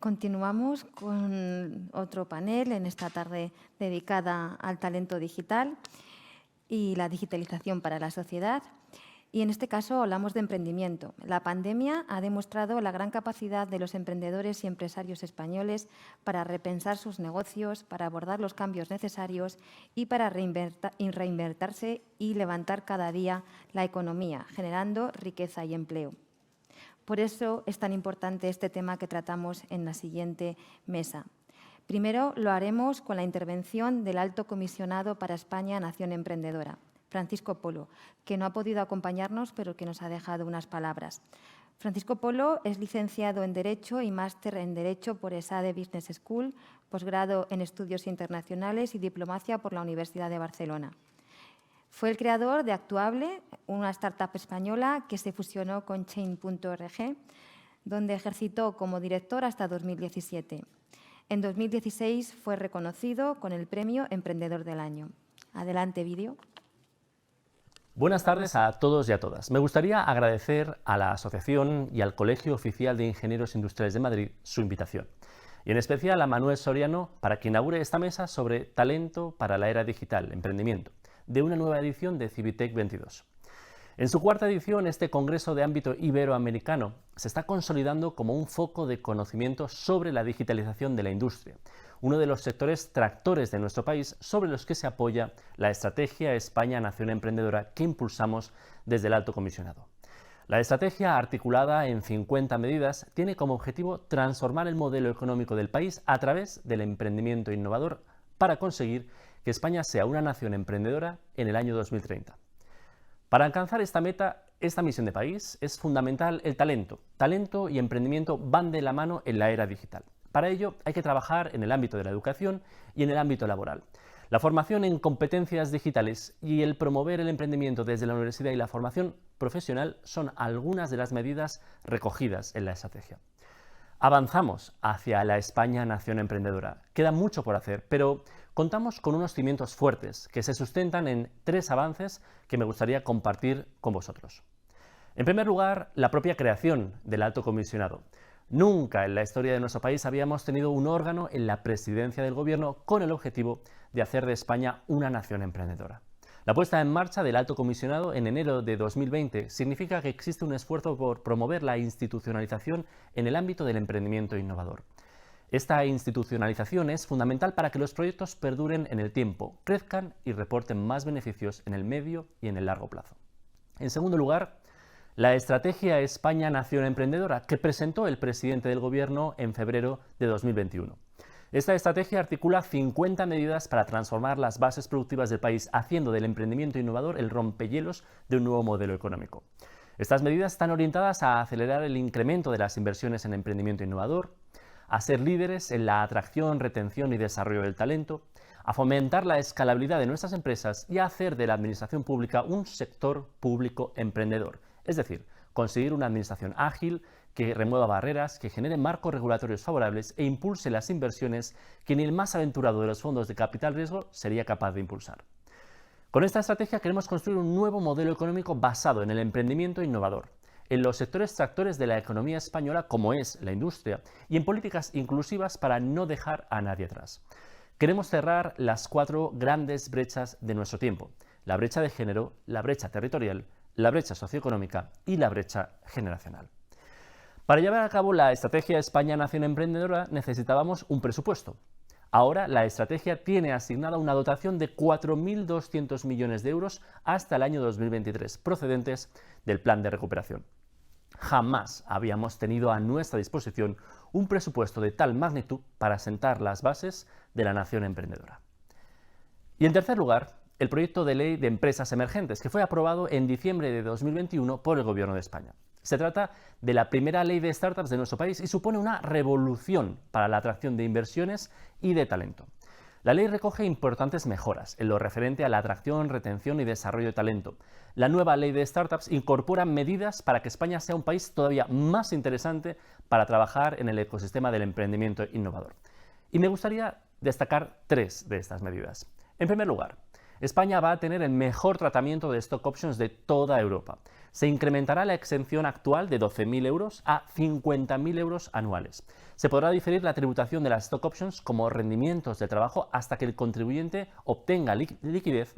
Continuamos con otro panel en esta tarde dedicada al talento digital y la digitalización para la sociedad. Y en este caso hablamos de emprendimiento. La pandemia ha demostrado la gran capacidad de los emprendedores y empresarios españoles para repensar sus negocios, para abordar los cambios necesarios y para reinvertirse y levantar cada día la economía, generando riqueza y empleo. Por eso es tan importante este tema que tratamos en la siguiente mesa. Primero lo haremos con la intervención del Alto Comisionado para España Nación Emprendedora, Francisco Polo, que no ha podido acompañarnos, pero que nos ha dejado unas palabras. Francisco Polo es licenciado en Derecho y máster en Derecho por ESADE Business School, posgrado en Estudios Internacionales y Diplomacia por la Universidad de Barcelona. Fue el creador de Actuable, una startup española que se fusionó con Chain.org, donde ejercitó como director hasta 2017. En 2016 fue reconocido con el premio Emprendedor del Año. Adelante, vídeo. Buenas tardes a todos y a todas. Me gustaría agradecer a la Asociación y al Colegio Oficial de Ingenieros Industriales de Madrid su invitación. Y en especial a Manuel Soriano para que inaugure esta mesa sobre talento para la era digital, emprendimiento, de una nueva edición de Civitec 22. En su cuarta edición, este congreso de ámbito iberoamericano se está consolidando como un foco de conocimiento sobre la digitalización de la industria, uno de los sectores tractores de nuestro país sobre los que se apoya la Estrategia España Nación Emprendedora que impulsamos desde el Alto Comisionado. La estrategia, articulada en 50 medidas, tiene como objetivo transformar el modelo económico del país a través del emprendimiento innovador para conseguir que España sea una nación emprendedora en el año 2030. Para alcanzar esta meta, esta misión de país, es fundamental el talento. Talento y emprendimiento van de la mano en la era digital. Para ello hay que trabajar en el ámbito de la educación y en el ámbito laboral. La formación en competencias digitales y el promover el emprendimiento desde la universidad y la formación profesional son algunas de las medidas recogidas en la estrategia. Avanzamos hacia la España Nación Emprendedora. Queda mucho por hacer, pero contamos con unos cimientos fuertes que se sustentan en 3 avances que me gustaría compartir con vosotros. En primer lugar, la propia creación del Alto Comisionado. Nunca en la historia de nuestro país habíamos tenido un órgano en la presidencia del Gobierno con el objetivo de hacer de España una nación emprendedora. La puesta en marcha del Alto Comisionado en enero de 2020 significa que existe un esfuerzo por promover la institucionalización en el ámbito del emprendimiento innovador. Esta institucionalización es fundamental para que los proyectos perduren en el tiempo, crezcan y reporten más beneficios en el medio y en el largo plazo. En segundo lugar, la Estrategia España Nación Emprendedora, que presentó el presidente del Gobierno en febrero de 2021. Esta estrategia articula 50 medidas para transformar las bases productivas del país, haciendo del emprendimiento innovador el rompehielos de un nuevo modelo económico. Estas medidas están orientadas a acelerar el incremento de las inversiones en emprendimiento innovador, a ser líderes en la atracción, retención y desarrollo del talento, a fomentar la escalabilidad de nuestras empresas y a hacer de la administración pública un sector público emprendedor, es decir, conseguir una administración ágil, que remueva barreras, que genere marcos regulatorios favorables e impulse las inversiones que ni el más aventurado de los fondos de capital riesgo sería capaz de impulsar. Con esta estrategia queremos construir un nuevo modelo económico basado en el emprendimiento innovador, en los sectores tractores de la economía española como es la industria y en políticas inclusivas para no dejar a nadie atrás. Queremos cerrar las 4 grandes brechas de nuestro tiempo: la brecha de género, la brecha territorial, la brecha socioeconómica y la brecha generacional. Para llevar a cabo la Estrategia España Nación Emprendedora necesitábamos un presupuesto. Ahora la estrategia tiene asignada una dotación de 4.200 millones de euros hasta el año 2023, procedentes del Plan de Recuperación. Jamás habíamos tenido a nuestra disposición un presupuesto de tal magnitud para sentar las bases de la nación emprendedora. Y en tercer lugar, el proyecto de ley de empresas emergentes, que fue aprobado en diciembre de 2021 por el Gobierno de España. Se trata de la primera ley de startups de nuestro país y supone una revolución para la atracción de inversiones y de talento. La ley recoge importantes mejoras en lo referente a la atracción, retención y desarrollo de talento. La nueva ley de startups incorpora medidas para que España sea un país todavía más interesante para trabajar en el ecosistema del emprendimiento innovador. Y me gustaría destacar 3 de estas medidas. En primer lugar, España va a tener el mejor tratamiento de stock options de toda Europa. Se incrementará la exención actual de 12.000 euros a 50.000 euros anuales. Se podrá diferir la tributación de las stock options como rendimientos de trabajo hasta que el contribuyente obtenga liquidez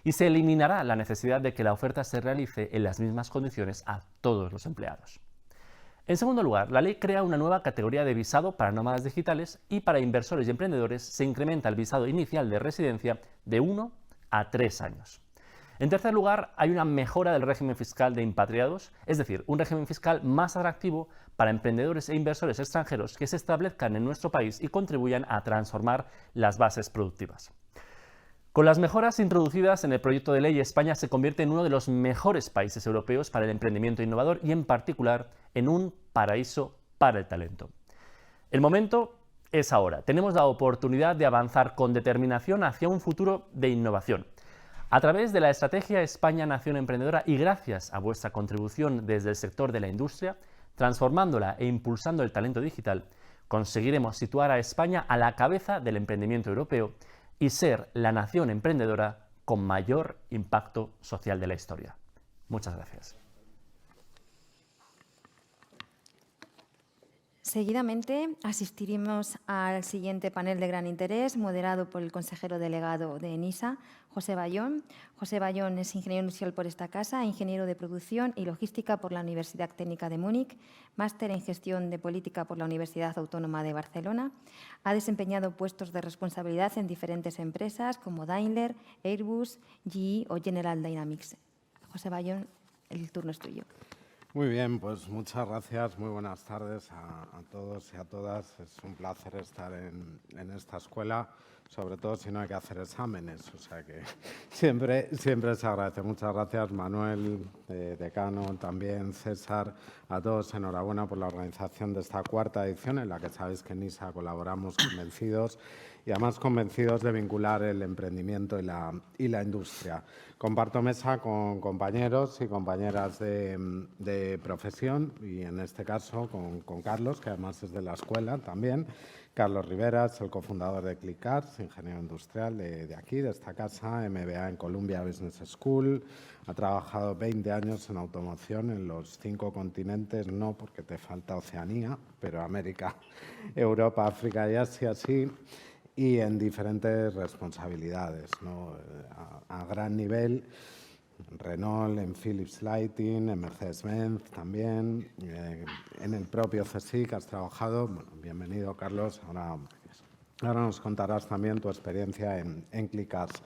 y se eliminará la necesidad de que la oferta se realice en las mismas condiciones a todos los empleados. En segundo lugar, la ley crea una nueva categoría de visado para nómadas digitales y para inversores y emprendedores se incrementa el visado inicial de residencia de 1 a 3 años. En tercer lugar, hay una mejora del régimen fiscal de impatriados, es decir, un régimen fiscal más atractivo para emprendedores e inversores extranjeros que se establezcan en nuestro país y contribuyan a transformar las bases productivas. Con las mejoras introducidas en el proyecto de ley, España se convierte en uno de los mejores países europeos para el emprendimiento innovador y, en particular, en un paraíso para el talento. El momento es ahora. Tenemos la oportunidad de avanzar con determinación hacia un futuro de innovación. A través de la estrategia España Nación Emprendedora y gracias a vuestra contribución desde el sector de la industria, transformándola e impulsando el talento digital, conseguiremos situar a España a la cabeza del emprendimiento europeo y ser la nación emprendedora con mayor impacto social de la historia. Muchas gracias. Seguidamente asistiremos al siguiente panel de gran interés, moderado por el consejero delegado de ENISA, José Bayón. José Bayón es ingeniero industrial por esta casa, ingeniero de producción y logística por la Universidad Técnica de Múnich, máster en gestión de política por la Universidad Autónoma de Barcelona. Ha desempeñado puestos de responsabilidad en diferentes empresas como Daimler, Airbus, GE o General Dynamics. José Bayón, el turno es tuyo. Muy bien, pues muchas gracias. Muy buenas tardes a todos y a todas. Es un placer estar en esta escuela, sobre todo si no hay que hacer exámenes. O sea que siempre se agradece. Muchas gracias, Manuel, decano, también César, a todos. Enhorabuena por la organización de esta cuarta edición, en la que sabéis que en NISA colaboramos convencidos y además convencidos de vincular el emprendimiento y la industria. Comparto mesa con compañeros y compañeras de profesión y en este caso con Carlos, que además es de la escuela también. Carlos Rivera es el cofundador de ClickArts, ingeniero industrial de aquí, de esta casa, MBA en Columbia Business School. Ha trabajado 20 años en automoción en los 5 continentes, no porque te falta Oceanía, pero América, Europa, África y Asia sí. Y en diferentes responsabilidades, ¿no? A gran nivel, en Renault, en Philips Lighting, en Mercedes-Benz también, en el propio CSIC has trabajado. Bueno, bienvenido, Carlos. Ahora nos contarás también tu experiencia en ClickArts.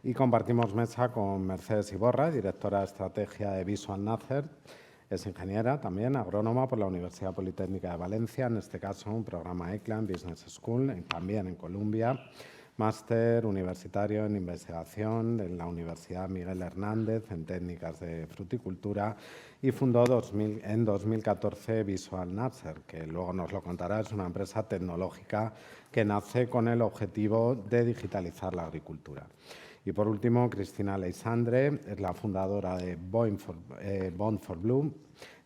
Y compartimos mesa con Mercedes Iborra, directora de estrategia de Visual Nacer. Es ingeniera también, agrónoma por la Universidad Politécnica de Valencia, en este caso un programa ECLAN Business School, también en Columbia, máster universitario en investigación en la Universidad Miguel Hernández en técnicas de fruticultura y fundó en 2014 Visual Nacer, que luego nos lo contará, es una empresa tecnológica que nace con el objetivo de digitalizar la agricultura. Y por último, Cristina Leisandre es la fundadora de Bond for Blue.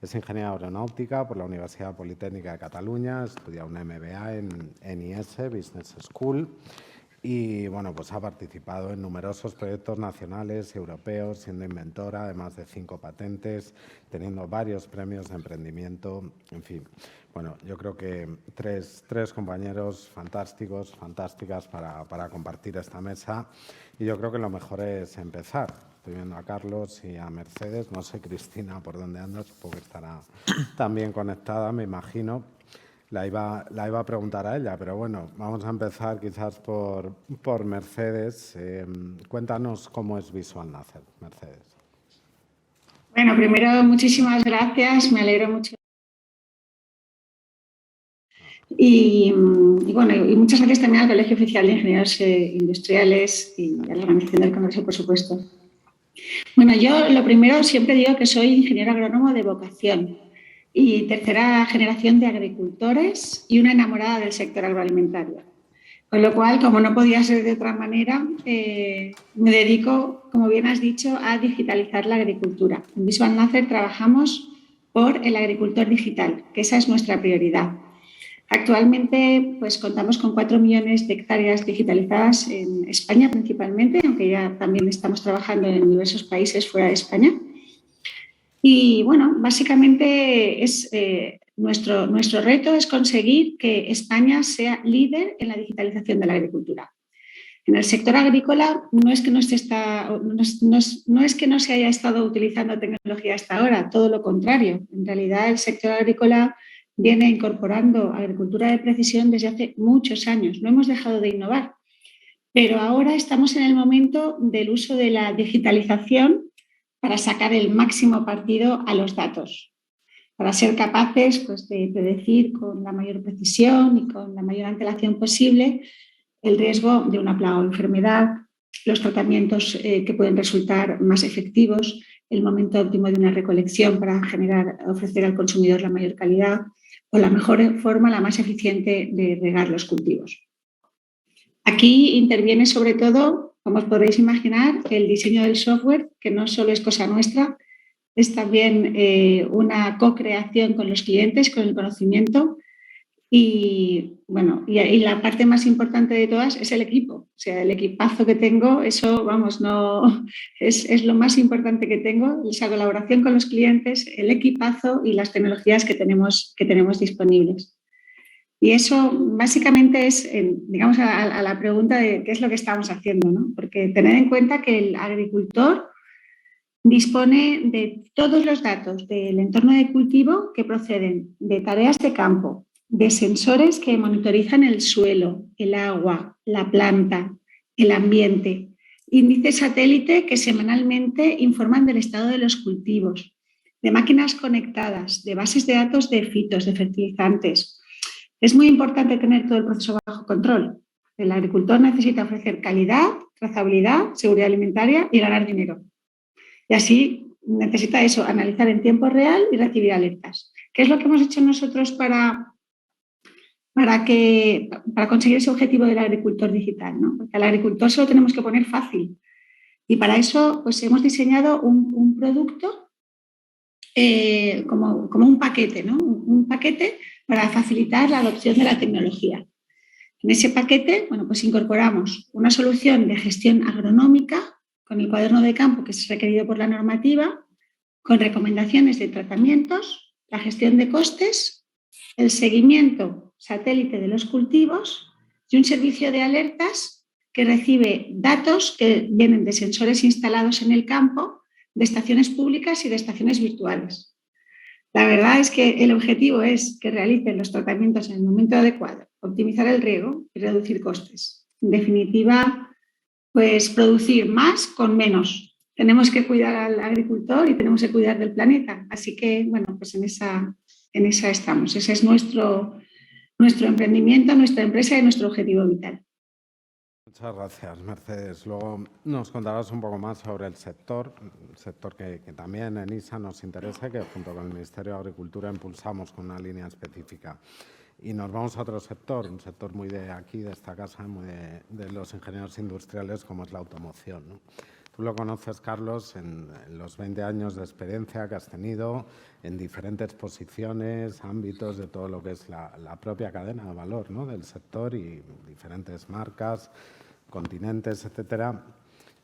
Es ingeniera aeronáutica por la Universidad Politécnica de Cataluña, estudia un MBA en IS, Business School, y bueno, pues ha participado en numerosos proyectos nacionales y europeos, siendo inventora de más de 5 patentes, teniendo varios premios de emprendimiento, en fin. Bueno, yo creo que tres compañeros fantásticos, fantásticas para compartir esta mesa y yo creo que lo mejor es empezar. Estoy viendo a Carlos y a Mercedes, no sé Cristina por dónde andas, supongo que estará también conectada, me imagino. La iba a preguntar a ella, pero bueno, vamos a empezar quizás por Mercedes. Cuéntanos cómo es Visual Nacer, Mercedes. Bueno, primero muchísimas gracias, me alegro mucho. Y muchas gracias también al Colegio Oficial de Ingenieros Industriales y a la organización del Congreso, por supuesto. Bueno, yo lo primero siempre digo que soy ingeniero agrónomo de vocación y tercera generación de agricultores y una enamorada del sector agroalimentario. Con lo cual, como no podía ser de otra manera, me dedico, como bien has dicho, a digitalizar la agricultura. En Visual Nacer trabajamos por el agricultor digital, que esa es nuestra prioridad. Actualmente, pues contamos con 4 millones de hectáreas digitalizadas en España principalmente, aunque ya también estamos trabajando en diversos países fuera de España. Y bueno, básicamente nuestro reto es conseguir que España sea líder en la digitalización de la agricultura. En el sector agrícola no es que no se haya estado utilizando tecnología hasta ahora, todo lo contrario. En realidad, el sector agrícola viene incorporando agricultura de precisión desde hace muchos años. No hemos dejado de innovar, pero ahora estamos en el momento del uso de la digitalización para sacar el máximo partido a los datos, para ser capaces, pues, de predecir con la mayor precisión y con la mayor antelación posible el riesgo de una plaga o enfermedad, los tratamientos que pueden resultar más efectivos, el momento óptimo de una recolección para ofrecer al consumidor la mayor calidad o la mejor forma, la más eficiente de regar los cultivos. Aquí interviene sobre todo, como os podréis imaginar, el diseño del software, que no solo es cosa nuestra, es también una co-creación con los clientes, con el conocimiento. Y bueno, y la parte más importante de todas es el equipo. O sea, el equipazo que tengo, eso, vamos, no es lo más importante que tengo, esa colaboración con los clientes, el equipazo y las tecnologías que tenemos disponibles. Y eso básicamente es, digamos, a la pregunta de qué es lo que estamos haciendo, ¿no? Porque tener en cuenta que el agricultor dispone de todos los datos del entorno de cultivo que proceden de tareas de campo, de sensores que monitorizan el suelo, el agua, la planta, el ambiente, índices satélite que semanalmente informan del estado de los cultivos, de máquinas conectadas, de bases de datos de fitos, de fertilizantes. Es muy importante tener todo el proceso bajo control. El agricultor necesita ofrecer calidad, trazabilidad, seguridad alimentaria y ganar dinero. Y así necesita eso, analizar en tiempo real y recibir alertas. ¿Qué es lo que hemos hecho nosotros para conseguir ese objetivo del agricultor digital, ¿no? Porque al agricultor se lo tenemos que poner fácil. Y para eso, pues hemos diseñado un producto como un paquete, ¿no? Un paquete para facilitar la adopción de la tecnología. En ese paquete, bueno, pues incorporamos una solución de gestión agronómica con el cuaderno de campo que es requerido por la normativa, con recomendaciones de tratamientos, la gestión de costes, el seguimiento satélite de los cultivos y un servicio de alertas que recibe datos que vienen de sensores instalados en el campo, de estaciones públicas y de estaciones virtuales. La verdad es que el objetivo es que realicen los tratamientos en el momento adecuado, optimizar el riego y reducir costes. En definitiva, pues producir más con menos. Tenemos que cuidar al agricultor y tenemos que cuidar del planeta. Así que, bueno, pues en esa estamos. Ese es nuestro emprendimiento, nuestra empresa y nuestro objetivo vital. Muchas gracias, Mercedes. Luego nos contarás un poco más sobre el sector que también en ISA nos interesa, que junto con el Ministerio de Agricultura impulsamos con una línea específica. Y nos vamos a otro sector, un sector muy de aquí, de esta casa, muy de los ingenieros industriales, como es la automoción, ¿no? Tú lo conoces, Carlos, en los 20 años de experiencia que has tenido en diferentes posiciones, ámbitos de todo lo que es la propia cadena de valor, ¿no?, del sector y diferentes marcas, continentes, etcétera.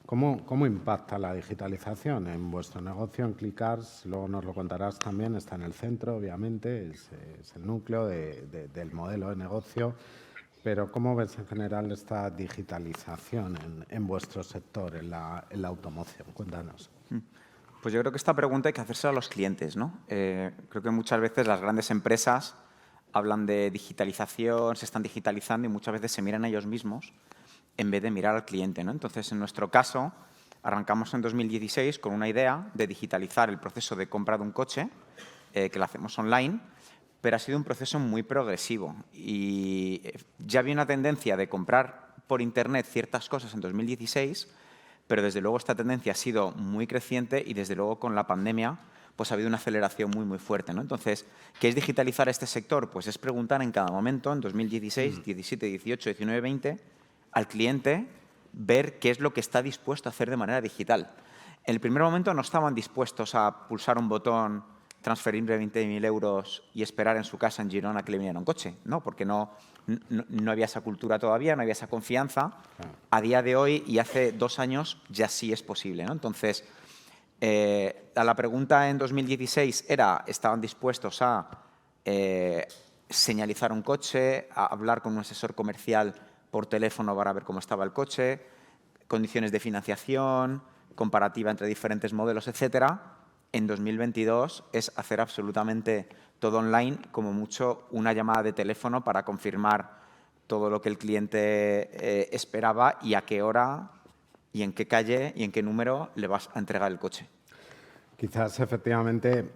¿Cómo impacta la digitalización en vuestro negocio, en Clicars? Luego nos lo contarás también, está en el centro, obviamente, es el núcleo del modelo de negocio. Pero ¿cómo ves en general esta digitalización en vuestro sector, en la automoción? Cuéntanos. Pues yo creo que esta pregunta hay que hacérsela a los clientes, ¿no? Creo que muchas veces las grandes empresas hablan de digitalización, se están digitalizando y muchas veces se miran a ellos mismos en vez de mirar al cliente, ¿no? Entonces, en nuestro caso, arrancamos en 2016 con una idea de digitalizar el proceso de compra de un coche, que lo hacemos online, pero ha sido un proceso muy progresivo y ya había una tendencia de comprar por Internet ciertas cosas en 2016, pero desde luego esta tendencia ha sido muy creciente y desde luego con la pandemia pues ha habido una aceleración muy fuerte, ¿no? Entonces, ¿qué es digitalizar este sector? Pues es preguntar en cada momento, en 2016, 17, 18, 19, 20, al cliente ver qué es lo que está dispuesto a hacer de manera digital. En el primer momento no estaban dispuestos a pulsar un botón transferir 20.000 euros y esperar en su casa en Girona que le viniera un coche, ¿no? Porque no había esa cultura todavía, no había esa confianza. A día de hoy y hace 2 años ya sí es posible, ¿no? Entonces, a la pregunta en 2016 era, ¿estaban dispuestos a señalizar un coche, a hablar con un asesor comercial por teléfono para ver cómo estaba el coche, condiciones de financiación, comparativa entre diferentes modelos, etcétera? En 2022 es hacer absolutamente todo online, como mucho una llamada de teléfono para confirmar todo lo que el cliente esperaba y a qué hora y en qué calle y en qué número le vas a entregar el coche. Quizás efectivamente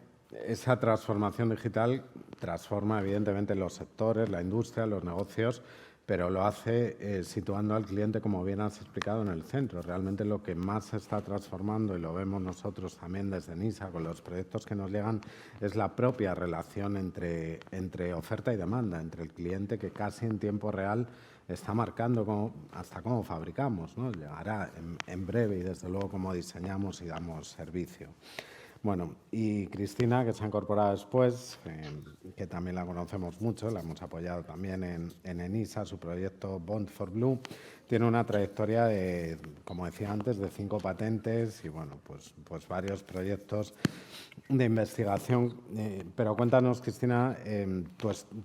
esa transformación digital transforma evidentemente los sectores, la industria, los negocios, pero lo hace situando al cliente, como bien has explicado, en el centro. Realmente lo que más se está transformando, y lo vemos nosotros también desde NISA con los proyectos que nos llegan, es la propia relación entre oferta y demanda, entre el cliente que casi en tiempo real está marcando hasta cómo fabricamos, ¿no? Llegará en breve y desde luego cómo diseñamos y damos servicio. Bueno, y Cristina, que se ha incorporado después, que también la conocemos mucho, la hemos apoyado también en ENISA, su proyecto Bond for Blue, tiene una trayectoria de, como decía antes, de 5 patentes y, bueno, pues varios proyectos de investigación. Pero cuéntanos, Cristina,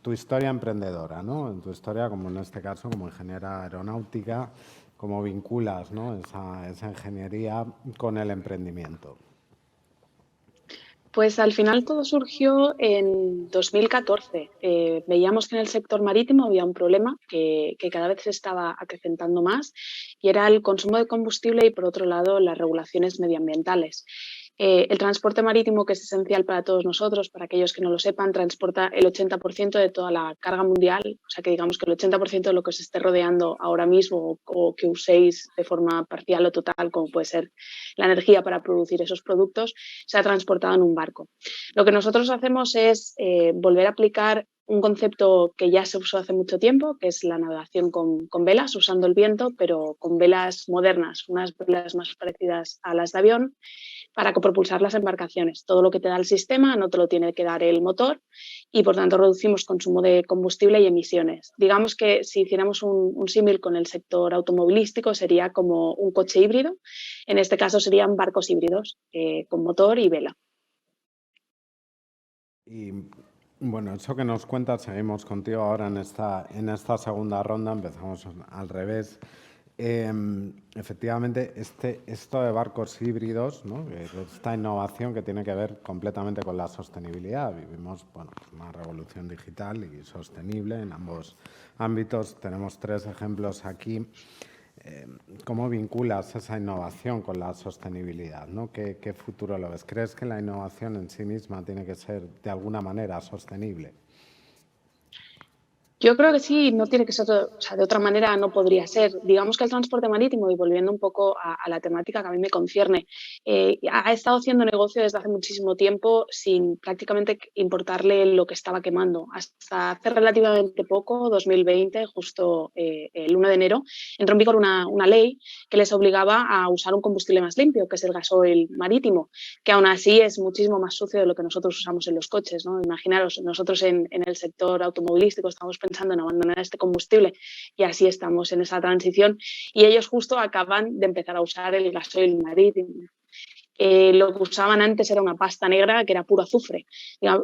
tu historia emprendedora, ¿no? En tu historia, como en este caso, como ingeniera aeronáutica, cómo vinculas, ¿no?, esa ingeniería con el emprendimiento. Pues al final todo surgió en 2014. Veíamos que en el sector marítimo había un problema que cada vez se estaba acrecentando más y era el consumo de combustible y, por otro lado, las regulaciones medioambientales. El transporte marítimo, que es esencial para todos nosotros, para aquellos que no lo sepan, transporta el 80% de toda la carga mundial, o sea que digamos que el 80% de lo que os esté rodeando ahora mismo o que uséis de forma parcial o total, como puede ser la energía para producir esos productos, se ha transportado en un barco. Lo que nosotros hacemos es volver a aplicar un concepto que ya se usó hace mucho tiempo, que es la navegación con velas, usando el viento, pero con velas modernas, unas velas más parecidas a las de avión, para copropulsar las embarcaciones. Todo lo que te da el sistema no te lo tiene que dar el motor y, por tanto, reducimos consumo de combustible y emisiones. Digamos que si hiciéramos un símil con el sector automovilístico, sería como un coche híbrido. En este caso serían barcos híbridos con motor y vela. Y bueno, eso que nos cuentas, seguimos contigo ahora en esta segunda ronda, empezamos al revés. Efectivamente, esto de barcos híbridos, ¿no?, esta innovación que tiene que ver completamente con la sostenibilidad. Vivimos, bueno, una revolución digital y sostenible en ambos ámbitos. Tenemos 3 ejemplos aquí. ¿Cómo vinculas esa innovación con la sostenibilidad, ¿no? ¿Qué futuro lo ves? ¿Crees que la innovación en sí misma tiene que ser de alguna manera sostenible? Yo creo que sí, no tiene que ser, o sea, de otra manera no podría ser. Digamos que el transporte marítimo, y volviendo un poco a la temática que a mí me concierne, ha estado haciendo negocio desde hace muchísimo tiempo sin prácticamente importarle lo que estaba quemando. Hasta hace relativamente poco, 2020, justo el 1 de enero, entró en vigor una ley que les obligaba a usar un combustible más limpio, que es el gasoil marítimo, que aún así es muchísimo más sucio de lo que nosotros usamos en los coches, ¿no? Imaginaros, nosotros en el sector automovilístico estamos pensando en abandonar este combustible y así estamos en esa transición y ellos justo acaban de empezar a usar el gasoil marítimo. Lo que usaban antes era una pasta negra que era puro azufre.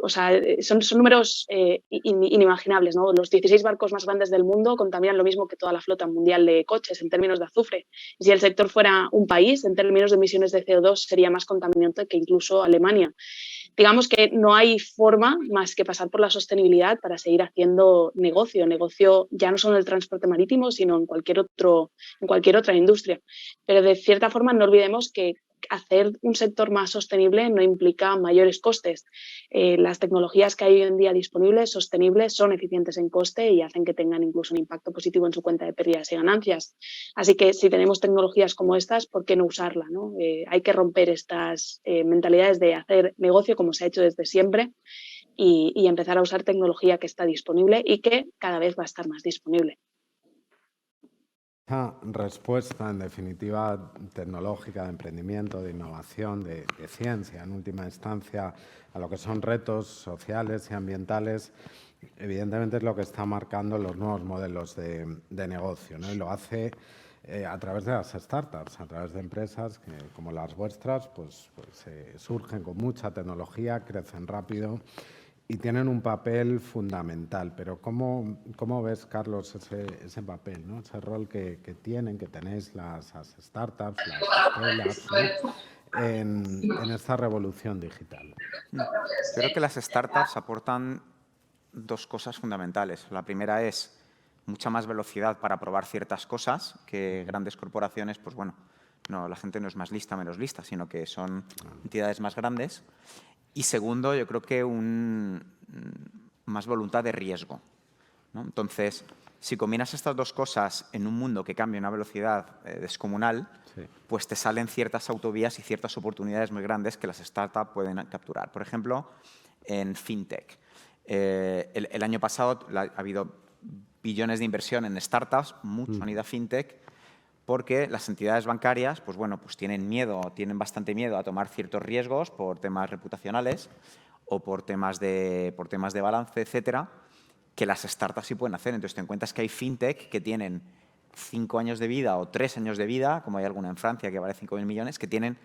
O sea, son números inimaginables, ¿no? Los 16 barcos más grandes del mundo contaminan lo mismo que toda la flota mundial de coches en términos de azufre. Y si el sector fuera un país, en términos de emisiones de CO2, sería más contaminante que incluso Alemania. Digamos que no hay forma más que pasar por la sostenibilidad para seguir haciendo negocio ya no solo en el transporte marítimo, sino en cualquier otra industria. Pero de cierta forma no olvidemos que hacer un sector más sostenible no implica mayores costes. Las tecnologías que hay hoy en día disponibles, sostenibles, son eficientes en coste y hacen que tengan incluso un impacto positivo en su cuenta de pérdidas y ganancias. Así que si tenemos tecnologías como estas, ¿por qué no usarla, ¿no? Hay que romper estas mentalidades de hacer negocio como se ha hecho desde siempre y empezar a usar tecnología que está disponible y que cada vez va a estar más disponible. Esa respuesta, en definitiva, tecnológica, de emprendimiento, de innovación, de ciencia, en última instancia, a lo que son retos sociales y ambientales, evidentemente es lo que está marcando los nuevos modelos de negocio, ¿no? Y lo hace a través de las startups, a través de empresas que, como las vuestras, pues surgen con mucha tecnología, crecen rápido y tienen un papel fundamental. Pero ¿cómo ves, Carlos, ese papel, ¿no? Ese rol que tenéis las startups, las escuelas, ¿no? en esta revolución digital? Creo que las startups aportan dos cosas fundamentales. La primera es mucha más velocidad para probar ciertas cosas que grandes corporaciones, pues bueno, no, la gente no es más lista, menos lista, sino que son entidades más grandes. Y segundo, yo creo que más voluntad de riesgo, ¿no? Entonces, si combinas estas dos cosas en un mundo que cambia a una velocidad descomunal, sí, pues te salen ciertas autovías y ciertas oportunidades muy grandes que las startups pueden capturar. Por ejemplo, en fintech. El año pasado ha habido billones de inversión en startups, mucho han ido a fintech, porque las entidades bancarias, pues bueno, pues tienen bastante miedo a tomar ciertos riesgos por temas reputacionales o por temas de balance, etcétera, que las startups sí pueden hacer. Entonces te encuentras que hay fintech que tienen 5 años de vida o 3 años de vida, como hay alguna en Francia que vale 5.000 millones, que tienen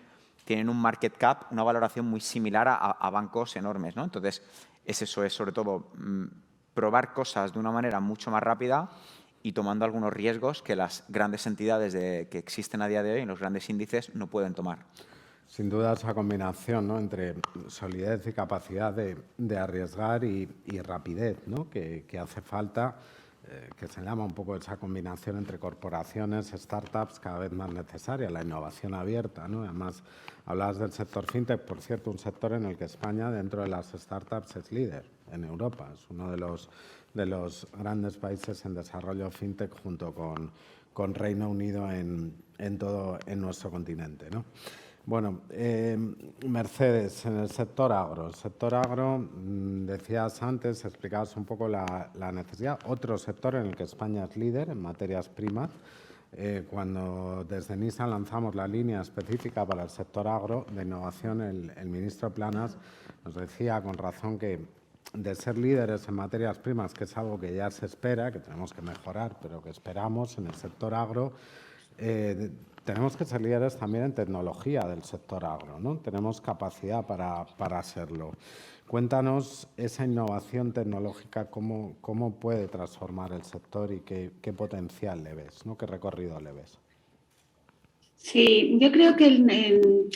un market cap, una valoración muy similar a bancos enormes, ¿no? Entonces, eso es sobre todo probar cosas de una manera mucho más rápida y tomando algunos riesgos que las grandes entidades que existen a día de hoy en los grandes índices no pueden tomar. Sin duda esa combinación, ¿no?, entre solidez y capacidad de arriesgar y rapidez, ¿no?, que hace falta, que se llama un poco esa combinación entre corporaciones, startups, cada vez más necesaria, la innovación abierta, ¿no? Además, hablabas del sector fintech, por cierto, un sector en el que España, dentro de las startups, es líder en Europa. Es uno de los grandes países en desarrollo fintech junto con Reino Unido en nuestro continente, ¿no? Bueno, Mercedes, en el sector agro. El sector agro, decías antes, explicabas un poco la necesidad. Otro sector en el que España es líder en materias primas. Cuando desde NISA lanzamos la línea específica para el sector agro de innovación, el ministro Planas nos decía con razón que de ser líderes en materias primas, que es algo que ya se espera, que tenemos que mejorar, pero que esperamos en el sector agro, tenemos que ser líderes también en tecnología del sector agro, ¿no? Tenemos capacidad para serlo. Cuéntanos esa innovación tecnológica, cómo puede transformar el sector y qué potencial le ves, ¿no? ¿Qué recorrido le ves? Sí, yo creo que en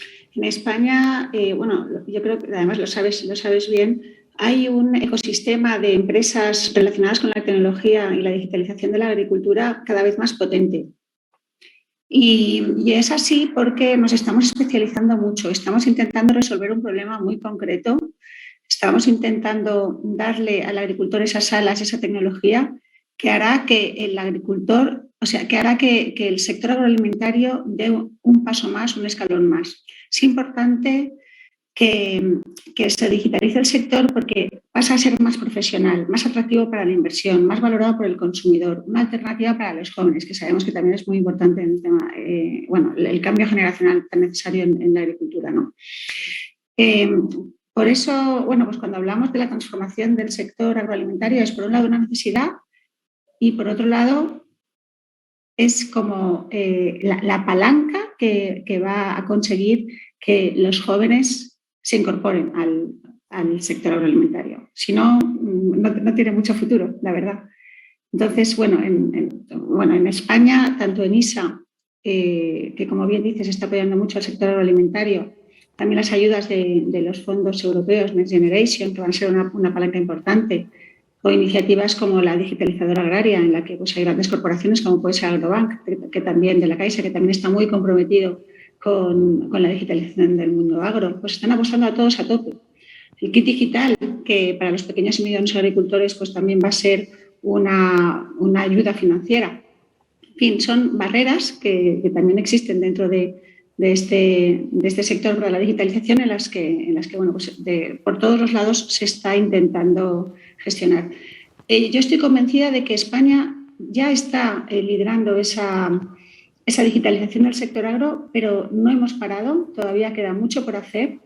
España, bueno, yo creo que además lo sabes bien, hay un ecosistema de empresas relacionadas con la tecnología y la digitalización de la agricultura cada vez más potente. Y es así porque nos estamos especializando mucho, estamos intentando resolver un problema muy concreto, estamos intentando darle al agricultor esas alas, esa tecnología que hará que el agricultor, o sea, que hará que el sector agroalimentario dé un paso más, un escalón más. Es importante que se digitalice el sector porque pasa a ser más profesional, más atractivo para la inversión, más valorado por el consumidor, una alternativa para los jóvenes, que sabemos que también es muy importante en el tema, bueno, el cambio generacional tan necesario en la agricultura, ¿no? Por eso, bueno, pues cuando hablamos de la transformación del sector agroalimentario es por un lado una necesidad y por otro lado es como la palanca que va a conseguir que los jóvenes se incorporen al sector agroalimentario. Si no, no tiene mucho futuro, la verdad. Entonces, bueno, en España, tanto en ISA, que como bien dices, está apoyando mucho al sector agroalimentario, también las ayudas de los fondos europeos Next Generation, que van a ser una palanca importante, o iniciativas como la digitalizadora agraria, en la que pues, hay grandes corporaciones como puede ser Agrobank, que también de la Caixa, que también está muy comprometido con la digitalización del mundo agro, pues están apostando a todos a tope. El kit digital, que para los pequeños y medianos agricultores pues también va a ser una ayuda financiera. En fin, son barreras que también existen dentro de este sector para la digitalización en las que bueno, pues por todos los lados se está intentando gestionar. Yo estoy convencida de que España ya está liderando esa digitalización del sector agro, pero no hemos parado, todavía queda mucho por hacer.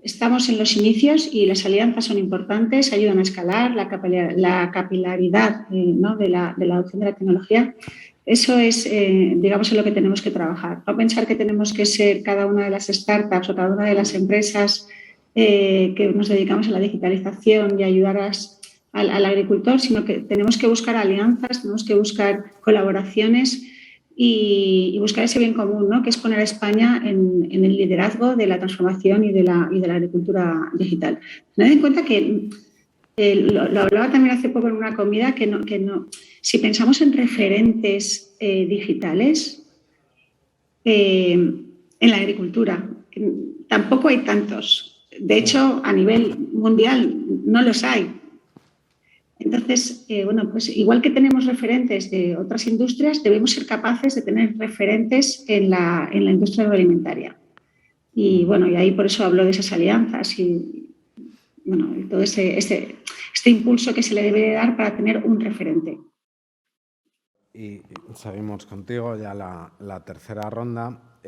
Estamos en los inicios y las alianzas son importantes, ayudan a escalar la capilaridad ¿no? de la adopción de la tecnología. Eso es, digamos, en lo que tenemos que trabajar. No pensar que tenemos que ser cada una de las startups o cada una de las empresas que nos dedicamos a la digitalización y ayudar al agricultor, sino que tenemos que buscar alianzas, tenemos que buscar colaboraciones y buscar ese bien común, ¿no? Que es poner a España en el liderazgo de la transformación y de la agricultura digital. Tened en cuenta que lo hablaba también hace poco en una comida, que no, si pensamos en referentes digitales en la agricultura, tampoco hay tantos. De hecho, a nivel mundial no los hay. Entonces, bueno, pues igual que tenemos referentes de otras industrias, debemos ser capaces de tener referentes en la industria agroalimentaria. Y bueno, y ahí por eso hablo de esas alianzas y bueno, todo este impulso que se le debe dar para tener un referente. Y seguimos contigo ya la tercera ronda.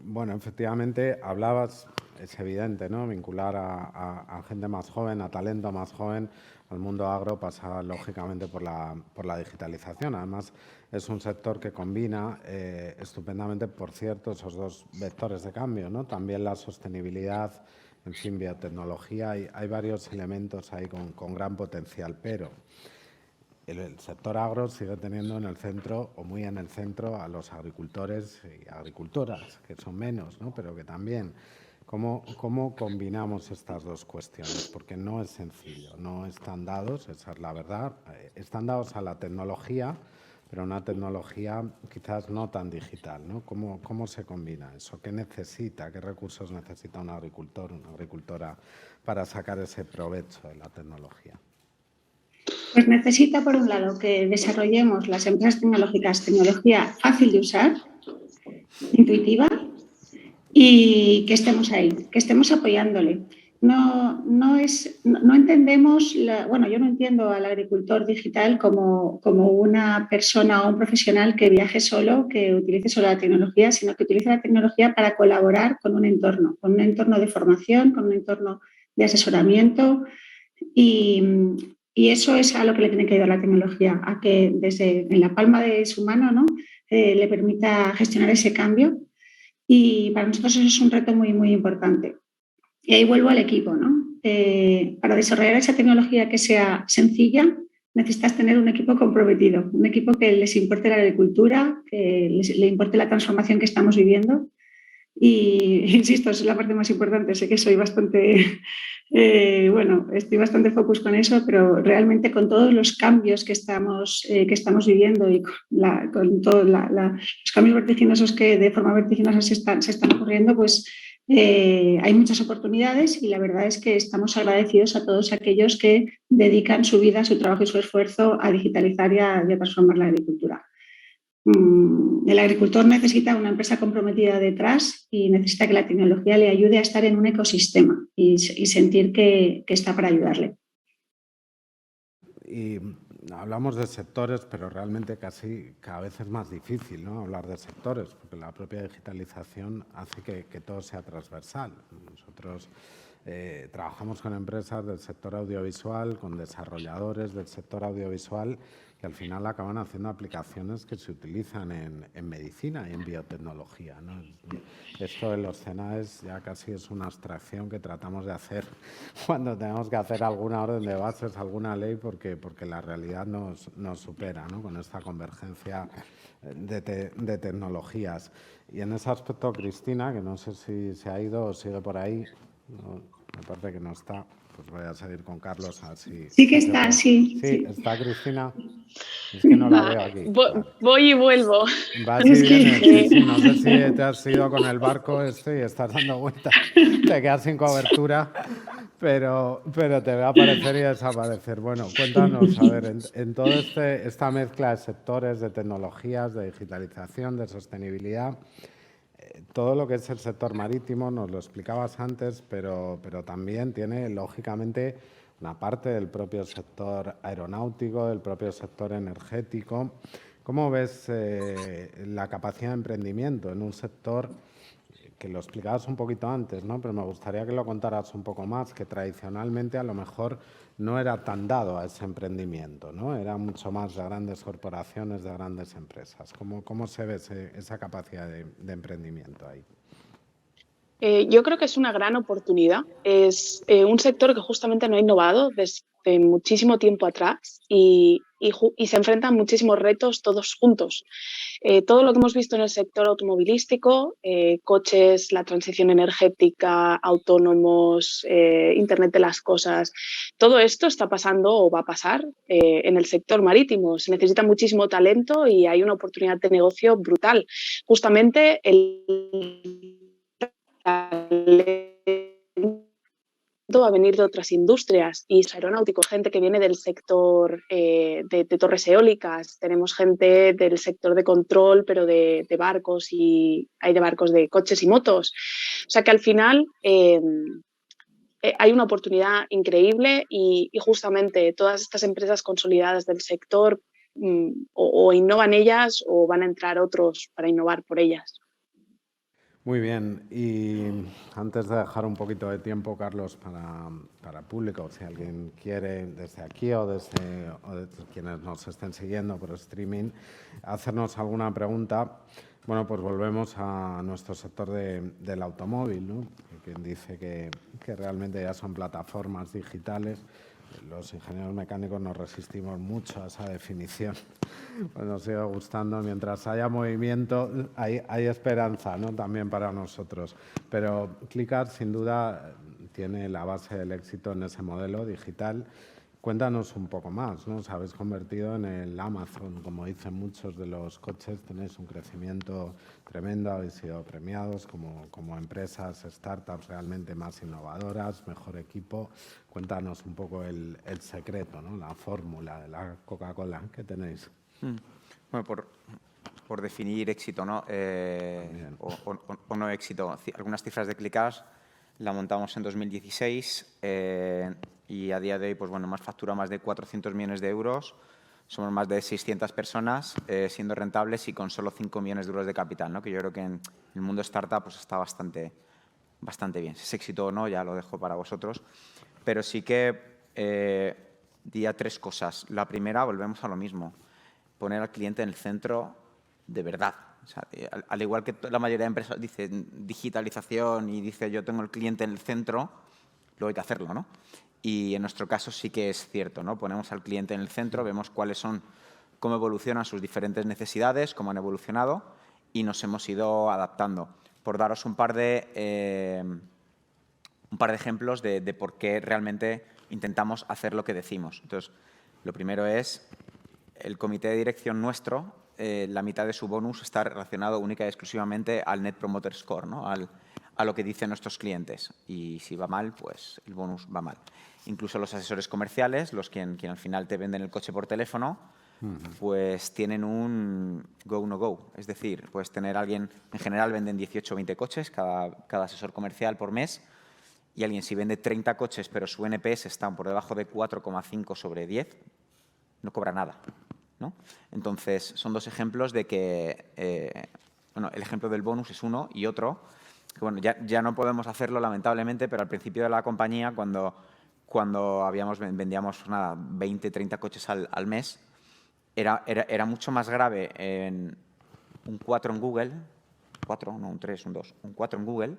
Bueno, efectivamente, hablabas, es evidente, ¿no? Vincular a gente más joven, a talento más joven, al mundo agro pasa lógicamente por la digitalización. Además, es un sector que combina estupendamente, por cierto, esos dos vectores de cambio, ¿no? También la sostenibilidad, en fin, biotecnología. Hay varios elementos ahí con gran potencial, pero el sector agro sigue teniendo en el centro, o muy en el centro, a los agricultores y agricultoras, que son menos, ¿no? Pero que también. ¿Cómo combinamos estas dos cuestiones? Porque no es sencillo, no están dados, esa es la verdad. Están dados a la tecnología, pero una tecnología quizás no tan digital, ¿no? ¿Cómo se combina eso? ¿Qué necesita? ¿Qué recursos necesita un agricultor, una agricultora para sacar ese provecho de la tecnología? Pues necesita, por un lado, que desarrollemos las empresas tecnológicas tecnología fácil de usar, intuitiva, y que estemos ahí, que estemos apoyándole. No entendemos, bueno, yo no entiendo al agricultor digital como una persona o un profesional que viaje solo, que utilice solo la tecnología, sino que utilice la tecnología para colaborar con un entorno de formación, con un entorno de asesoramiento y eso es a lo que le tiene que ayudar la tecnología, a que desde en la palma de su mano, ¿no? Le permita gestionar ese cambio. Y para nosotros eso es un reto muy, muy importante. Y ahí vuelvo al equipo, ¿no? Para desarrollar esa tecnología que sea sencilla, necesitas tener un equipo comprometido, un equipo que les importe la agricultura, que le importe la transformación que estamos viviendo. Y insisto, esa es la parte más importante. Sé que soy bastante, estoy bastante focus con eso, pero realmente con todos los cambios que estamos viviendo y con todos los cambios vertiginosos que de forma vertiginosa se están ocurriendo, pues hay muchas oportunidades y la verdad es que estamos agradecidos a todos aquellos que dedican su vida, su trabajo y su esfuerzo a digitalizar y a transformar la agricultura. El agricultor necesita una empresa comprometida detrás y necesita que la tecnología le ayude a estar en un ecosistema y sentir que está para ayudarle. Y hablamos de sectores, pero realmente casi cada vez es más difícil, ¿no? Hablar de sectores, porque la propia digitalización hace que todo sea transversal. Nosotros trabajamos con empresas del sector audiovisual, con desarrolladores del sector audiovisual, que al final acaban haciendo aplicaciones que se utilizan en medicina y en biotecnología, ¿no? Esto de los CNAES ya casi es una abstracción que tratamos de hacer cuando tenemos que hacer alguna orden de bases, alguna ley, porque la realidad nos supera, ¿no? Con esta convergencia de tecnologías. Y en ese aspecto, Cristina, que no sé si se ha ido o sigue por ahí, no, me parece que no está. Pues voy a seguir con Carlos. Así, sí que está, sí. Sí, está Cristina. Es que no la veo aquí. Voy y vuelvo. Vas y vienes. Sí, no sé si te has ido con el barco y estás dando vueltas. Te quedas sin cobertura, pero te va a aparecer y desaparecer. Bueno, cuéntanos, a ver, en toda esta mezcla de sectores, de tecnologías, de digitalización, de sostenibilidad, todo lo que es el sector marítimo, nos lo explicabas antes, pero también tiene, lógicamente, una parte del propio sector aeronáutico, del propio sector energético. ¿Cómo ves la capacidad de emprendimiento en un sector que lo explicabas un poquito antes, ¿no? Pero me gustaría que lo contaras un poco más, que tradicionalmente a lo mejor no era tan dado a ese emprendimiento, ¿no? Era mucho más de grandes corporaciones, de grandes empresas. ¿Cómo se ve esa capacidad de emprendimiento ahí? Yo creo que es una gran oportunidad. Es un sector que justamente no ha innovado desde muchísimo tiempo atrás y se enfrentan muchísimos retos todos juntos. Todo lo que hemos visto en el sector automovilístico, coches, la transición energética, autónomos, Internet de las cosas, todo esto está pasando o va a pasar en el sector marítimo. Se necesita muchísimo talento y hay una oportunidad de negocio brutal. Justamente el va a venir de otras industrias y aeronáuticos, gente que viene del sector de torres eólicas, tenemos gente del sector de control, pero de barcos, y hay de barcos de coches y motos. O sea que al final hay una oportunidad increíble y justamente todas estas empresas consolidadas del sector o innovan ellas o van a entrar otros para innovar por ellas. Muy bien, y antes de dejar un poquito de tiempo, Carlos, para el público, si alguien quiere desde aquí o desde quienes nos estén siguiendo por streaming, hacernos alguna pregunta, bueno, pues volvemos a nuestro sector del automóvil, ¿no? Quien dice que realmente ya son plataformas digitales. Los ingenieros mecánicos nos resistimos mucho a esa definición. Pues nos sigue gustando. Mientras haya movimiento, hay esperanza, ¿no? También para nosotros. Pero Clicars, sin duda, tiene la base del éxito en ese modelo digital. Cuéntanos un poco más, ¿no? Os habéis convertido en el Amazon, como dicen muchos de los coches, tenéis un crecimiento tremendo, habéis sido premiados como empresas, startups realmente más innovadoras, mejor equipo. Cuéntanos un poco el secreto, ¿no? La fórmula de la Coca-Cola que tenéis. Bueno, por definir éxito, ¿no? O no éxito. Algunas cifras de Clicars la montamos en 2016 y a día de hoy, pues bueno, hemos facturado más de 400 millones de euros. Somos más de 600 personas siendo rentables y con solo 5 millones de euros de capital, ¿no? Que yo creo que en el mundo startup pues está bastante bien. Si es éxito o no, ya lo dejo para vosotros. Pero sí que diría 3 cosas. La primera, volvemos a lo mismo. Poner al cliente en el centro de verdad. O sea, al igual que la mayoría de empresas dicen digitalización y dice yo tengo el cliente en el centro, luego hay que hacerlo, ¿no? Y en nuestro caso sí que es cierto, ¿no? Ponemos al cliente en el centro, vemos cómo evolucionan sus diferentes necesidades, cómo han evolucionado y nos hemos ido adaptando. Por daros un par de ejemplos de por qué realmente intentamos hacer lo que decimos. Entonces, lo primero es el comité de dirección nuestro, la mitad de su bonus está relacionado única y exclusivamente al Net Promoter Score, ¿no? A lo que dicen nuestros clientes. Y si va mal, pues el bonus va mal. Incluso los asesores comerciales, quien al final te venden el coche por teléfono, pues tienen un go, no go. Es decir, puedes tener alguien, en general venden 18 o 20 coches cada asesor comercial por mes, y alguien si vende 30 coches pero su NPS está por debajo de 4,5 sobre 10, no cobra nada, ¿no? Entonces, son 2 ejemplos de que, bueno, el ejemplo del bonus es uno y otro, que bueno, ya no podemos hacerlo lamentablemente, pero al principio de la compañía, cuando vendíamos nada, 20, 30 coches al mes, era mucho más grave en un 4 en Google, 4, no un 3, un 2, un 4 en Google,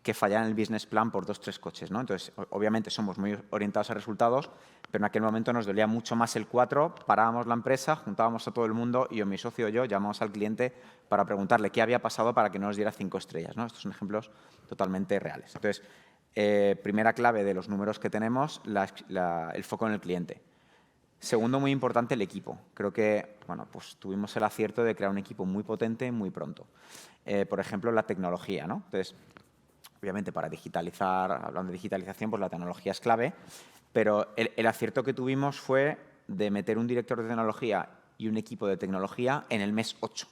que fallar en el business plan por 2 o 3 coches, ¿no? Entonces, obviamente somos muy orientados a resultados, pero en aquel momento nos dolía mucho más el 4, parábamos la empresa, juntábamos a todo el mundo y mi socio y yo llamamos al cliente para preguntarle qué había pasado para que no nos diera 5 estrellas, ¿no? Estos son ejemplos totalmente reales. Entonces, primera clave de los números que tenemos, el foco en el cliente. Segundo, muy importante, el equipo. Creo que bueno, pues tuvimos el acierto de crear un equipo muy potente muy pronto. Por ejemplo, la tecnología, ¿no? Entonces, obviamente, para digitalizar, hablando de digitalización, pues la tecnología es clave, pero el acierto que tuvimos fue de meter un director de tecnología y un equipo de tecnología en el mes 8.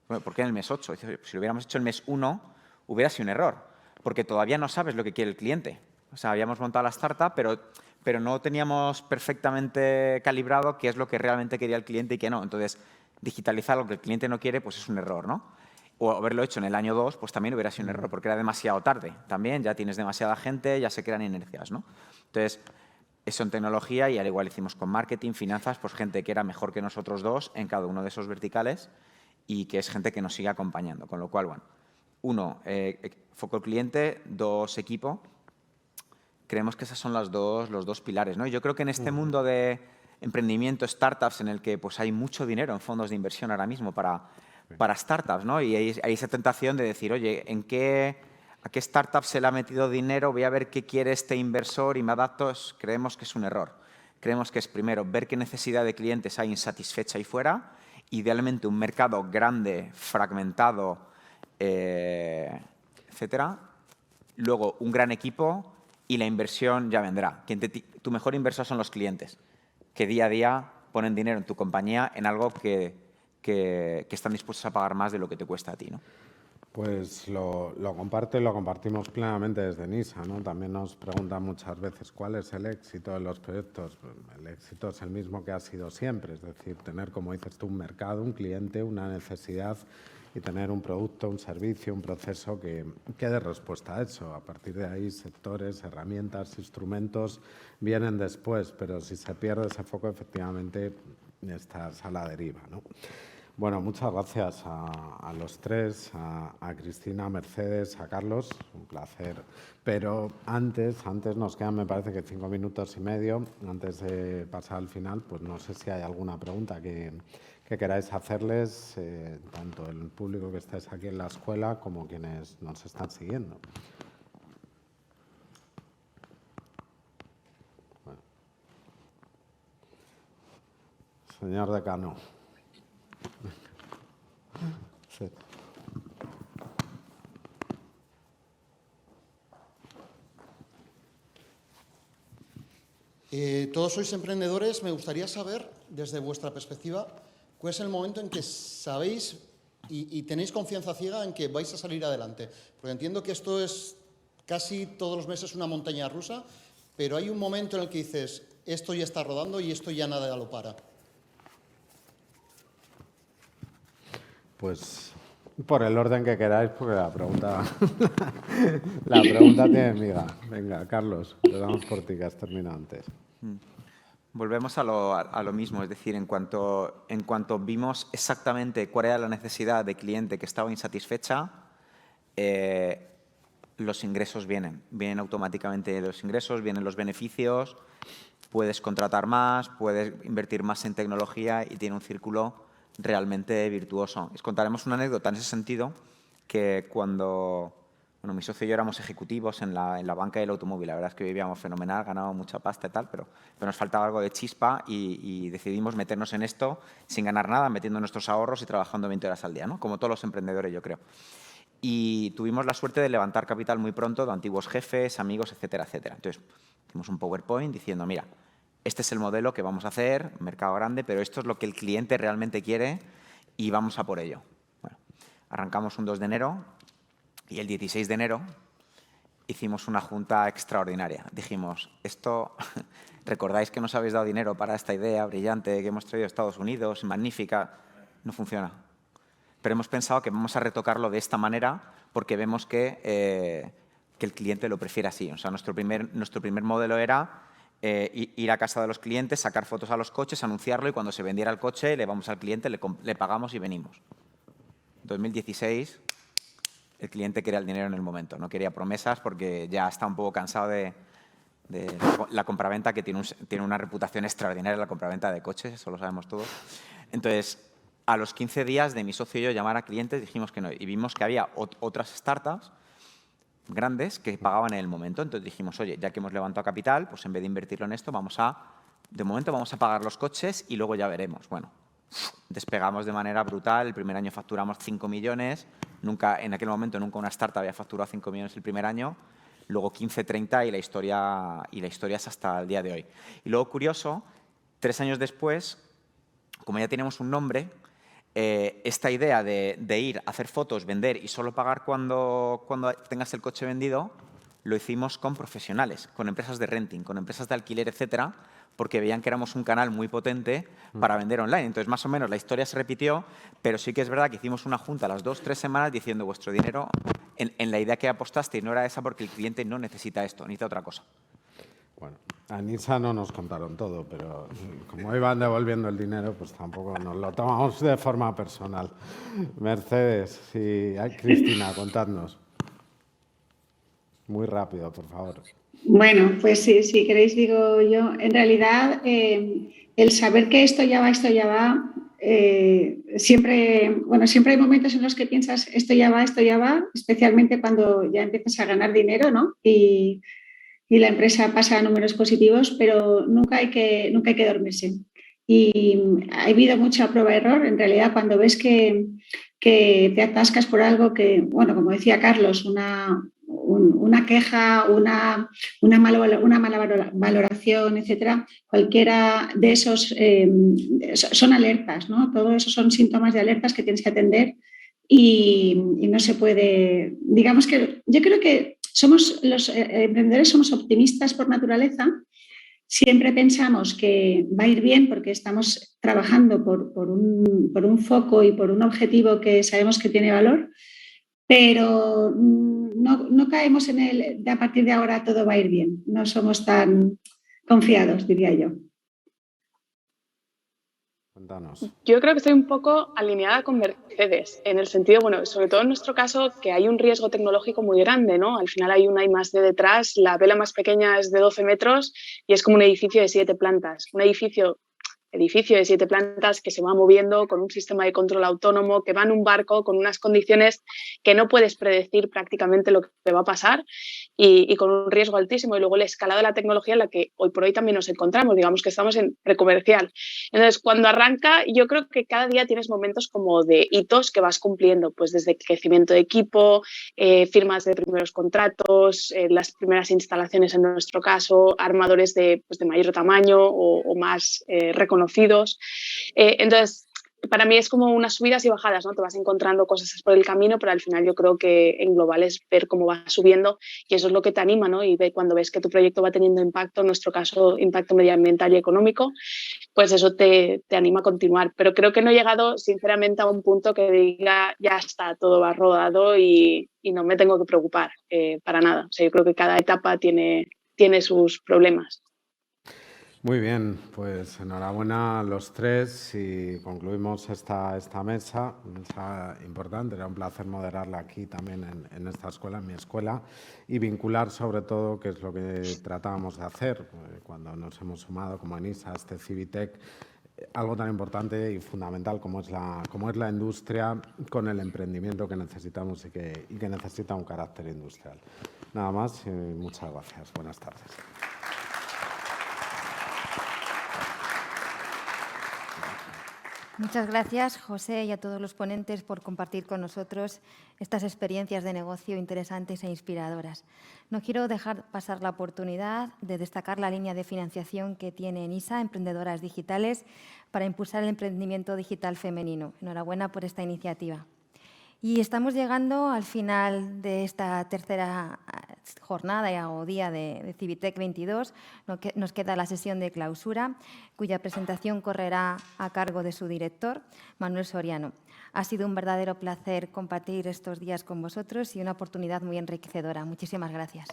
Bueno, ¿por qué en el mes 8? Si lo hubiéramos hecho en el mes 1, hubiera sido un error, porque todavía no sabes lo que quiere el cliente. O sea, habíamos montado la startup, pero pero no teníamos perfectamente calibrado qué es lo que realmente quería el cliente y qué no. Entonces, digitalizar lo que el cliente no quiere, pues es un error, ¿no? O haberlo hecho en el año 2, pues también hubiera sido un error, porque era demasiado tarde. También ya tienes demasiada gente, ya se crean inercias, ¿no? Entonces, eso en tecnología, y al igual hicimos con marketing, finanzas, pues gente que era mejor que nosotros dos en cada uno de esos verticales y que es gente que nos sigue acompañando. Con lo cual, bueno, 1, foco cliente, 2, equipo. Creemos que esos son los dos pilares, ¿no? Y yo creo que en este mundo de emprendimiento, startups, en el que pues, hay mucho dinero en fondos de inversión ahora mismo para startups, ¿no? Y hay esa tentación de decir, oye, ¿a qué startup se le ha metido dinero? Voy a ver qué quiere este inversor y me adapto. Creemos que es un error. Creemos que es, primero, ver qué necesidad de clientes hay insatisfecha ahí fuera, idealmente un mercado grande, fragmentado, etcétera. Luego, un gran equipo y la inversión ya vendrá. Tu mejor inversor son los clientes, que día a día ponen dinero en tu compañía en algo que están dispuestos a pagar más de lo que te cuesta a ti, ¿no? Pues lo comparto y lo compartimos plenamente desde NISA, ¿no? También nos preguntan muchas veces cuál es el éxito de los proyectos. Pues el éxito es el mismo que ha sido siempre, es decir, tener, como dices tú, un mercado, un cliente, una necesidad y tener un producto, un servicio, un proceso que dé respuesta a eso. A partir de ahí, sectores, herramientas, instrumentos vienen después, pero si se pierde ese foco, efectivamente, estás a la deriva, ¿no? Bueno, muchas gracias a los tres, a Cristina, a Mercedes, a Carlos, un placer. Pero antes nos quedan, me parece que 5 minutos y medio, antes de pasar al final, pues no sé si hay alguna pregunta que queráis hacerles, tanto el público que estáis aquí en la escuela como quienes nos están siguiendo. Bueno. Señor decano. Sí. Todos sois emprendedores. Me gustaría saber, desde vuestra perspectiva, cuál es el momento en que sabéis y tenéis confianza ciega en que vais a salir adelante. Porque entiendo que esto es casi todos los meses una montaña rusa, pero hay un momento en el que dices, esto ya está rodando y esto ya nada lo para. Pues por el orden que queráis, porque la pregunta tiene miga. Venga, Carlos, le damos por ti, que has terminado antes. Volvemos a lo mismo, es decir, en cuanto vimos exactamente cuál era la necesidad de cliente que estaba insatisfecha, los ingresos vienen automáticamente los ingresos, vienen los beneficios, puedes contratar más, puedes invertir más en tecnología y tiene un círculo realmente virtuoso. Les contaremos una anécdota en ese sentido, que cuando mi socio y yo éramos ejecutivos en la banca del automóvil, la verdad es que vivíamos fenomenal, ganábamos mucha pasta y tal, pero nos faltaba algo de chispa y decidimos meternos en esto sin ganar nada, metiendo nuestros ahorros y trabajando 20 horas al día, ¿no? Como todos los emprendedores, yo creo. Y tuvimos la suerte de levantar capital muy pronto de antiguos jefes, amigos, etcétera, etcétera. Entonces, hicimos un PowerPoint diciendo, mira, este es el modelo que vamos a hacer, mercado grande, pero esto es lo que el cliente realmente quiere y vamos a por ello. Bueno, arrancamos un 2 de enero y el 16 de enero hicimos una junta extraordinaria. Dijimos, ¿recordáis que nos habéis dado dinero para esta idea brillante que hemos traído de Estados Unidos, magnífica? No funciona. Pero hemos pensado que vamos a retocarlo de esta manera porque vemos que el cliente lo prefiere así. O sea, nuestro primer modelo era ir a casa de los clientes, sacar fotos a los coches, anunciarlo y cuando se vendiera el coche le vamos al cliente, le pagamos y venimos. 2016, el cliente quería el dinero en el momento, no quería promesas porque ya está un poco cansado de la compraventa, que tiene una reputación extraordinaria, la compraventa de coches, eso lo sabemos todos. Entonces, a los 15 días de mi socio y yo llamar a clientes, dijimos que no y vimos que había otras startups grandes que pagaban en el momento. Entonces dijimos, oye, ya que hemos levantado capital, pues en vez de invertirlo en esto, de momento vamos a pagar los coches y luego ya veremos. Bueno, despegamos de manera brutal. El primer año facturamos 5 millones. En aquel momento nunca una startup había facturado 5 millones el primer año. Luego 15, 30 y la historia es hasta el día de hoy. Y luego, curioso, 3 años después, como ya tenemos un nombre, esta idea de ir a hacer fotos, vender y solo pagar cuando tengas el coche vendido, lo hicimos con profesionales, con empresas de renting, con empresas de alquiler, etcétera, porque veían que éramos un canal muy potente para vender online. Entonces, más o menos, la historia se repitió, pero sí que es verdad que hicimos una junta a las 2-3 semanas diciendo vuestro dinero en la idea que apostaste no era esa porque el cliente no necesita esto, necesita otra cosa. Bueno, a Nisa no nos contaron todo, pero como iban devolviendo el dinero, pues tampoco nos lo tomamos de forma personal. Mercedes, sí, Cristina, contadnos. Muy rápido, por favor. Bueno, pues sí, si queréis digo yo, en realidad el saber que esto ya va, siempre hay momentos en los que piensas esto ya va, especialmente cuando ya empiezas a ganar dinero, ¿no? Y la empresa pasa a números positivos, pero nunca hay que dormirse. Y ha habido mucha prueba-error. En realidad, cuando ves que te atascas por algo que, bueno, como decía Carlos, una queja, una mala valoración, etcétera, cualquiera de esos son alertas, ¿no? Todo eso son síntomas de alertas que tienes que atender y no se puede. Digamos que yo creo que los emprendedores somos optimistas por naturaleza. Siempre pensamos que va a ir bien porque estamos trabajando por un foco y por un objetivo que sabemos que tiene valor, pero no caemos en el de a partir de ahora todo va a ir bien. No somos tan confiados, diría yo. Cuéntanos. Yo creo que estoy un poco alineada con Mercedes, en el sentido, bueno, sobre todo en nuestro caso, que hay un riesgo tecnológico muy grande, ¿no? Al final hay una I+D detrás, la vela más pequeña es de 12 metros y es como un edificio de 7 plantas. Un edificio de 7 plantas que se va moviendo con un sistema de control autónomo, que va en un barco con unas condiciones que no puedes predecir prácticamente lo que va a pasar y con un riesgo altísimo. Y luego la escalada de la tecnología en la que hoy por hoy también nos encontramos, digamos que estamos en precomercial. Entonces, cuando arranca, yo creo que cada día tienes momentos como de hitos que vas cumpliendo, pues desde crecimiento de equipo, firmas de primeros contratos, las primeras instalaciones en nuestro caso, armadores de mayor tamaño o más reconocidos. Entonces, para mí es como unas subidas y bajadas, ¿no? Te vas encontrando cosas por el camino, pero al final yo creo que en global es ver cómo va subiendo y eso es lo que te anima, ¿no? Y cuando ves que tu proyecto va teniendo impacto, en nuestro caso impacto medioambiental y económico, pues eso te anima a continuar. Pero creo que no he llegado sinceramente a un punto que diga ya está, todo va rodado y no me tengo que preocupar para nada. O sea, yo creo que cada etapa tiene sus problemas. Muy bien, pues enhorabuena a los tres y concluimos esta mesa importante. Era un placer moderarla aquí también en esta escuela, en mi escuela, y vincular sobre todo, que es lo que tratábamos de hacer cuando nos hemos sumado como ANISA a este Civitec, algo tan importante y fundamental como es la industria con el emprendimiento que necesitamos y que necesita un carácter industrial. Nada más y muchas gracias. Buenas tardes. Muchas gracias, José, y a todos los ponentes por compartir con nosotros estas experiencias de negocio interesantes e inspiradoras. No quiero dejar pasar la oportunidad de destacar la línea de financiación que tiene NISA, Emprendedoras Digitales, para impulsar el emprendimiento digital femenino. Enhorabuena por esta iniciativa. Y estamos llegando al final de esta tercera jornada o día de Civitec 22. Nos queda la sesión de clausura, cuya presentación correrá a cargo de su director, Manuel Soriano. Ha sido un verdadero placer compartir estos días con vosotros y una oportunidad muy enriquecedora. Muchísimas gracias.